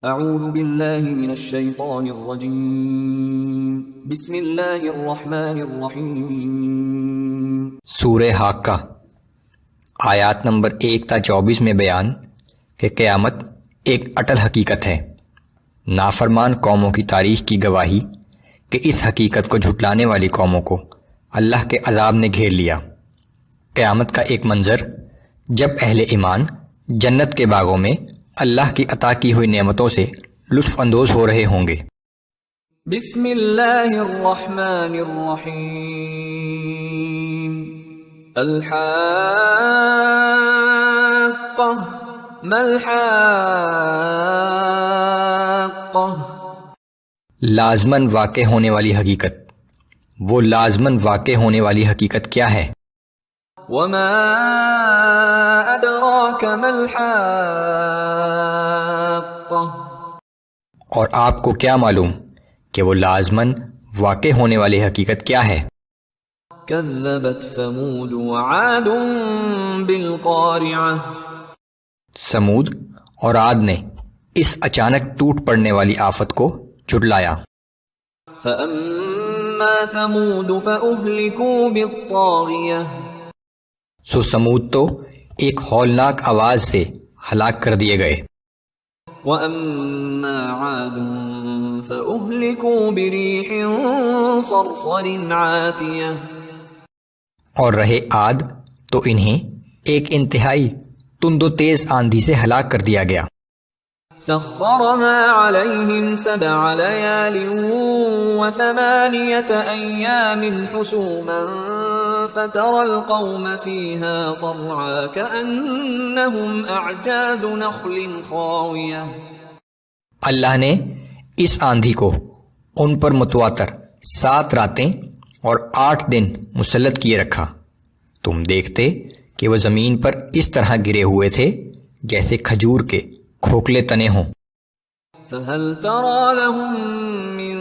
اعوذ باللہ من الشیطان الرجیم بسم اللہ الرحمن الرحیم۔ سورہ حاقہ آیات نمبر 1 تا 24 میں بیان کہ قیامت ایک اٹل حقیقت ہے۔ نافرمان قوموں کی تاریخ کی گواہی کہ اس حقیقت کو جھٹلانے والی قوموں کو اللہ کے عذاب نے گھیر لیا۔ قیامت کا ایک منظر جب اہل ایمان جنت کے باغوں میں اللہ کی عطا کی ہوئی نعمتوں سے لطف اندوز ہو رہے ہوں گے۔ بسم اللہ الرحمن الرحیم۔ الحاقہ ما الحاقہ، لازماً واقع ہونے والی حقیقت، وہ لازماً واقع ہونے والی حقیقت کیا ہے؟ وما ادراک ما الحاقہ، اور آپ کو کیا معلوم کہ وہ لازماً واقع ہونے والی حقیقت کیا ہے؟ کذبت ثمود وعاد بالقارعہ، سمود اور عاد نے اس اچانک ٹوٹ پڑنے والی آفت کو جھٹلایا۔ فاما ثمود فاہلکوا بالطاغیہ، سو سمود تو ایک ہولناک آواز سے ہلاک کر دیے گئے۔ وَأَمَّا عَادٌ فَأُهْلِكُوا بِرِيحٍ صَرْصَرٍ عَاتِيَةٍ، اور رہے عاد تو انہیں ایک انتہائی تند و تیز آندھی سے ہلاک کر دیا گیا۔ سَخَّرَهَا عَلَيْهِمْ 7 لَيَالٍ و8 أَيَّامٍ حُسُومًا فَتَرَى الْقَوْمَ فِيهَا صَرْعَىٰ كَأَنَّهُمْ أَعْجَازُ نَخْلٍ خَاوِيَةٍ، اللہ نے اس آندھی کو ان پر متواتر 7 راتیں اور 8 دن مسلط کیے رکھا۔ تم دیکھتے کہ وہ زمین پر اس طرح گرے ہوئے تھے جیسے کھجور کے کھوکھلے تنے ہوں۔ فَهَلْ تَرَىٰ لَهُم مِّن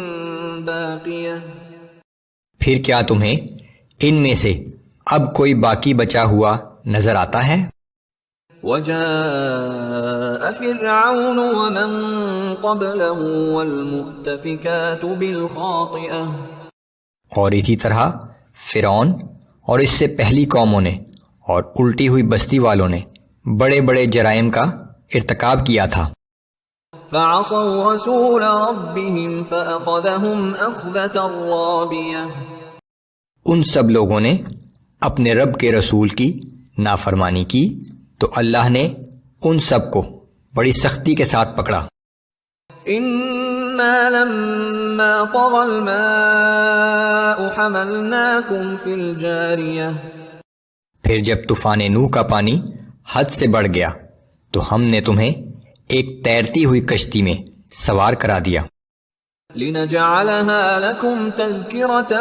بَاقِيَةٍ، پھر کیا تمہیں ان میں سے اب کوئی باقی بچا ہوا نظر آتا ہے؟ وَجَاءَ فِرْعَوْنُ وَمَن قَبْلَهُ وَالْمُؤْتَفِكَاتُ بِالْخَاطِئَةِ، اور اسی طرح فرعون اور اس سے پہلی قوموں نے اور الٹی ہوئی بستی والوں نے بڑے بڑے جرائم کا ارتکاب کیا تھا۔ فَعَصَوْا رَسُولَ رَبِّهِمْ فَأَخَذَهُمْ أَخْذَةً رَّابِيَةً، ان سب لوگوں نے اپنے رب کے رسول کی نافرمانی کی تو اللہ نے ان سب کو بڑی سختی کے ساتھ پکڑا۔ إِنَّا لَمَّا طَغَى الْمَاءُ حَمَلْنَاكُمْ فِي الْجَارِيَةِ، پھر جب طوفان نوح کا پانی حد سے بڑھ گیا تو ہم نے تمہیں ایک تیرتی ہوئی کشتی میں سوار کرا دیا۔ لِنَجْعَلَهَا لَكُمْ تَذْكِرَةً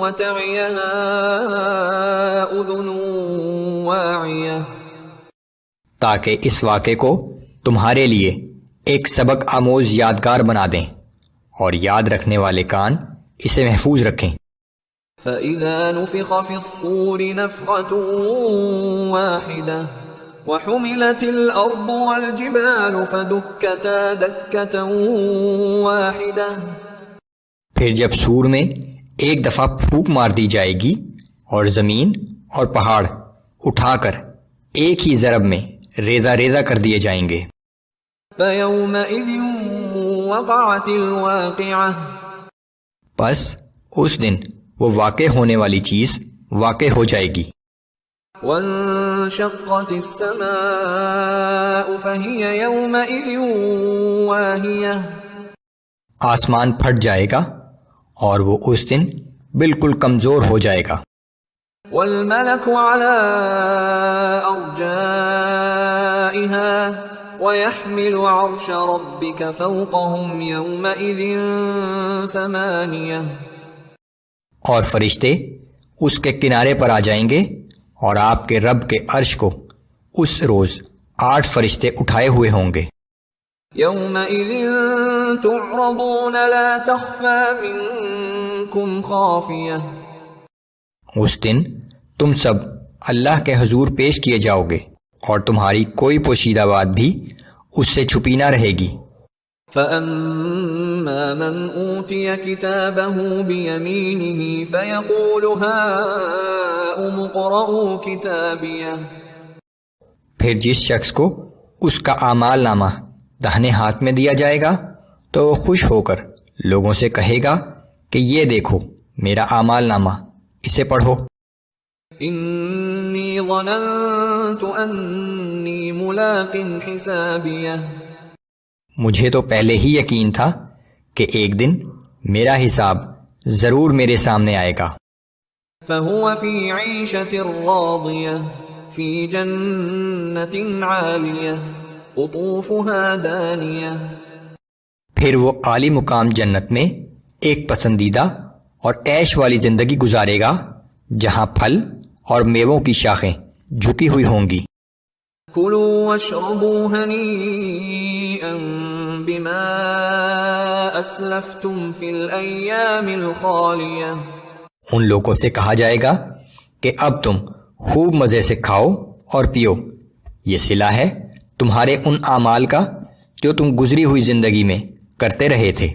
وَتَعِيَهَا أُذُنٌ وَاعِيَةٌ، تاکہ اس واقعے کو تمہارے لیے ایک سبق آموز یادگار بنا دیں اور یاد رکھنے والے کان اسے محفوظ رکھیں۔ فَإِذَا نُفِخَ فِي الصُّورِ نَفْخَةٌ وَاحِدَةٌ وَحُمِلَتِ الْأَرْضُ وَالْجِبَالُ فَدُكَّتَا دَكَّةً وَاحِدَةً، پھر جب سور میں ایک دفعہ پھونک مار دی جائے گی اور زمین اور پہاڑ اٹھا کر ایک ہی ضرب میں ریزہ ریزہ کر دیے جائیں گے۔ فَيَوْمَئِذٍ وَقَعَتِ الْوَاقِعَةُ، پس اس دن وہ واقع ہونے والی چیز واقع ہو جائے گی۔ وَانشَقَّتِ السَّمَاءُ فَهِيَ يَوْمَئِذٍ وَاهِيَةٌ، آسمان پھٹ جائے گا اور وہ اس دن بالکل کمزور ہو جائے گا۔ وَالْمَلَكُ عَلَىٰ أَرْجَائِهَا وَيَحْمِلُ عَرْشَ رَبِّكَ فَوْقَهُمْ يَوْمَئِذٍ ثَمَانِيَةٌ، اور فرشتے اس کے کنارے پر آ جائیں گے اور آپ کے رب کے عرش کو اس روز 8 فرشتے اٹھائے ہوئے ہوں گے۔ يَوْمَئِذٍ تُعْرَضُونَ لَا تَخْفَىٰ مِنكُمْ خَافِيَةٌ، اس دن تم سب اللہ کے حضور پیش کیے جاؤ گے اور تمہاری کوئی پوشیدہ بات بھی اس سے چھپی نہ رہے گی۔ فَأَمَّا مَنْ أُوتِيَ كِتَابَهُ بِيَمِينِهِ فَيَقُولُ هَاؤُمُ اقْرَءُوا كِتَابِيَهْ، پھر جس شخص کو اس کا اعمال نامہ داہنے ہاتھ میں دیا جائے گا تو وہ خوش ہو کر لوگوں سے کہے گا کہ یہ دیکھو میرا اعمال نامہ، اسے پڑھو۔ إِنِّي ظَنَنْتُ أَنِّي مُلَاقٍ حِسَابِيَهْ، مجھے تو پہلے ہی یقین تھا کہ ایک دن میرا حساب ضرور میرے سامنے آئے گا۔ فَهُوَ فِي عِيشَةٍ رَاضِيَةٍ فِي جَنَّةٍ عَالِيَةٍ قُطُوفُهَا دَانِيَةٌ، پھر وہ عالی مقام جنت میں ایک پسندیدہ اور عیش والی زندگی گزارے گا جہاں پھل اور میووں کی شاخیں جھکی ہوئی ہوں گی۔ كُلُوا وَاشْرَبُوا هَنِيئًا بِمَا أَسْلَفْتُمْ فِي الْأَيَّامِ الْخَالِيَةِ، ان لوگوں سے کہا جائے گا کہ اب تم خوب مزے سے کھاؤ اور پیو، یہ صلہ ہے تمہارے ان اعمال کا جو تم گزری ہوئی زندگی میں کرتے رہے تھے۔